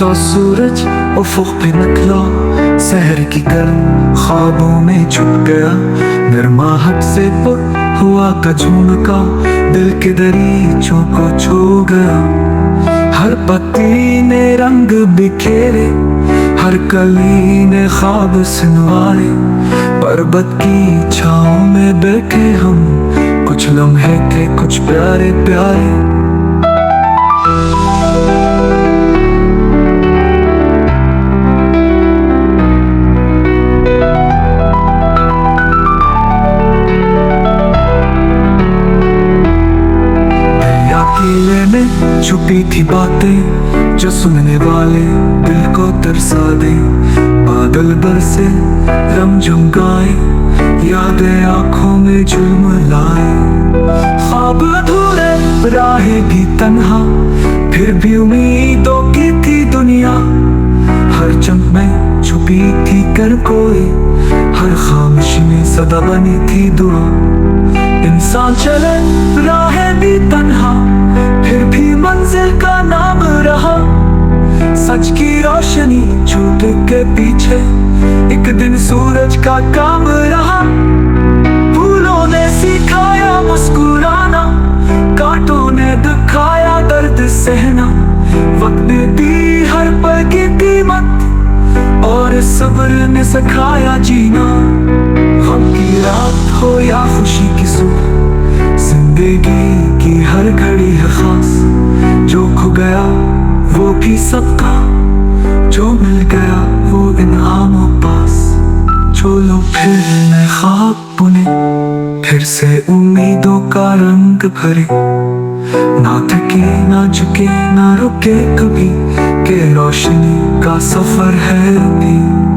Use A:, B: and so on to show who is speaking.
A: ढलता सूरज उफ़ुक़ पे निकला, शहर की गर्म ख्वाबों में छुप गया। गर्माहट से पुर हुआ का झुमका दिल के दरीचों को छू गया। हर पत्ती ने रंग बिखेरे, हर कली ने ख्वाब सुनवाए। पर्वत की छाँव में बैठे हम, कुछ लम्हे थे कुछ प्यारे प्यारे। किले में छुपी थी बातें जो सुनने वाले दिल को तरसा दे। बादल बरसे रमझम गाए, यादें आंखों में झुलमुलाए। ख्वाब अधूरे राहें भी तन्हा, फिर भी उम्मीदों की थी दुनिया। हर चमक में छुपी थी कर कोई, हर खामोशी में सदा बनी थी दुआ। इंसान चले राहें भी तन्हा, फिर भी मंजिल का नाम रहा। सच की रोशनी झूठ के पीछे एक दिन सूरज का काम रहा। फूलों ने सिखाया मुस्कुराना, कांटों ने दिखाया दर्द सहना। वक्त ने दी हर पल की कीमत, और सब्र ने सिखाया जीना। गम की रात हो या खुशी की सुबह, जिंदगी की हर घड़ी है खास। जो खो गया वो भी सबका, जो मिल गया वो इनामों पास। चलो फिर नए ख्वाब बुने, फिर से उम्मीदों का रंग भरे। ना थके ना झुके ना रुके कभी, के रोशनी का सफर है अभी।